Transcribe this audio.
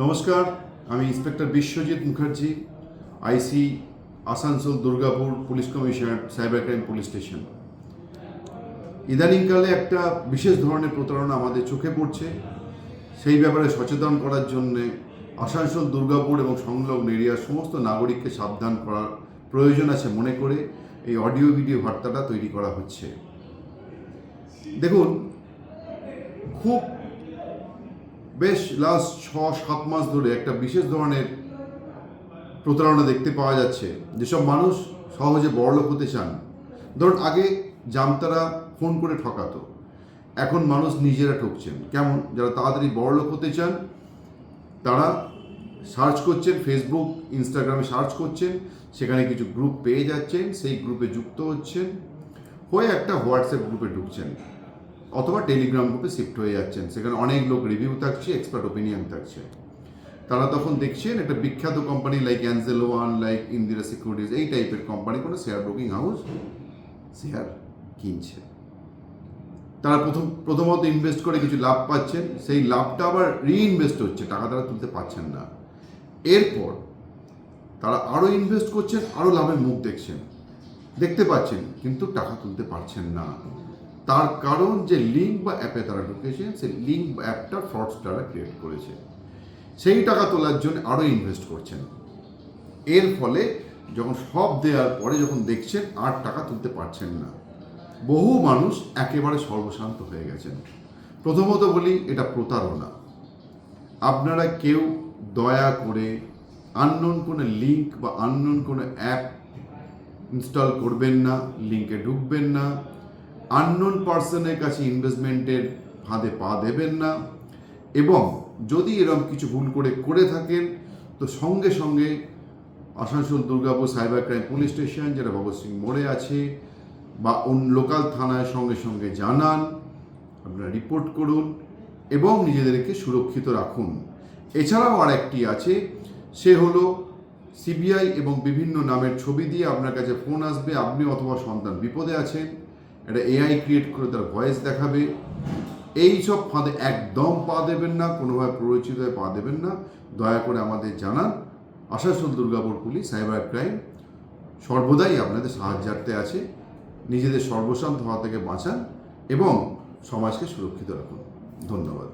নমস্কার, আমি inspector Biswajit Mukherjee, IC Asansol Durgapur police commissioner cyber crime police station. ইদানিংকালে একটা বিশেষ ধরনের প্রতারণা আমাদের চোখে পড়ছে। সেই ব্যাপারে সচেতন করার জন্যে আসানসোল দুর্গাপুর এবং সংলগ্ন এরিয়ার সমস্ত নাগরিককে সাবধান করার প্রয়োজন আছে মনে করে এই অডিও ভিডিও বার্তাটা তৈরি করা হচ্ছে। দেখুন, খুব বেশ লাস্ট 6-7 মাস ধরে একটা বিশেষ ধরনের প্রতারণা দেখতে পাওয়া যাচ্ছে। যেসব মানুষ সহজে বড়লোক হতে চান, ধরুন আগে জামতারা ফোন করে ঠকাতো, এখন মানুষ নিজেরা ঠকছেন। কেমন? যারা তাড়াতাড়ি বড়লোক হতে চান তারা সার্চ করছেন, ফেসবুক ইনস্টাগ্রামে সার্চ করছেন, সেখানে কিছু গ্রুপ পেয়ে যাচ্ছেন, সেই গ্রুপে যুক্ত হচ্ছেন, হয়ে একটা হোয়াটসঅ্যাপ গ্রুপে ঢুকছেন অথবা টেলিগ্রাম গ্রুপে শিফট হয়ে যাচ্ছেন। সেখানে অনেক লোক রিভিউ থাকছে, এক্সপার্ট ওপিনিয়ন থাকছে। তারা তখন দেখছেন একটা বিখ্যাত company like Angelo one, like Indira securities, এই টাইপের কোম্পানি কোনো শেয়ার ব্রোকিং হাউস শেয়ার কিনছে। তারা প্রথমত ইনভেস্ট করে কিছু লাভ পাচ্ছেন, সেই লাভটা আবার রিইনভেস্ট হচ্ছে, টাকা তারা তুলতে পারছেন না। এরপর তারা আরও ইনভেস্ট করছেন, আরও লাভের মুখ দেখতে পাচ্ছেন, কিন্তু টাকা তুলতে পারছেন না। তার কারণ যে লিঙ্ক বা অ্যাপে তারা ঢুকেছেন, সেই লিঙ্ক বা অ্যাপটা ফ্রডস্টাররা ক্রিয়েট করেছে। সেই টাকা তোলার জন্য আরও ইনভেস্ট করছেন। এর ফলে যখন সব দেওয়ার পরে যখন দেখছেন আর টাকা তুলতে পারছেন না, বহু মানুষ একেবারে সর্বশান্ত হয়ে গেছেন। প্রথমত বলি, এটা প্রতারণা। আপনারা কেউ দয়া করে আননোন কোনো লিঙ্ক বা আননোন কোনো অ্যাপ ইনস্টল করবেন না, লিঙ্কে ঢুকবেন না, আননোন পার্সনের কাছে ইনভেস্টমেন্টের ফাঁদে পা দেবেন না, এবং যদি এরকম কিছু ভুল করে থাকেন তো সঙ্গে সঙ্গে Asansol Durgapur cyber crime police station, যেটা ভগৎ সিং মোড়ে আছে, বা লোকাল থানায় সঙ্গে সঙ্গে জানান, আপনারা রিপোর্ট করুন এবং নিজেদেরকে সুরক্ষিত রাখুন। এছাড়াও আর একটি আছে, সে হলো সিবিআই এবং বিভিন্ন নামের ছবি দিয়ে আপনার কাছে ফোন আসবে, আপনি অথবা সন্তান বিপদে আছেন, একটা এআই ক্রিয়েট করে তার ভয়েস দেখাবে। এই সব ফাঁদে একদম পা দেবেন না, কোনোভাবে প্ররোচিত হয়ে পা দেবেন না। দয়া করে আমাদের জানান। Asansol Durgapur police cyber crime সর্বদাই আপনাদের সাহায্যার্থে আছে। নিজেদের সর্বশান্ত হওয়া থেকে বাঁচান এবং সমাজকে সুরক্ষিত রাখুন। ধন্যবাদ।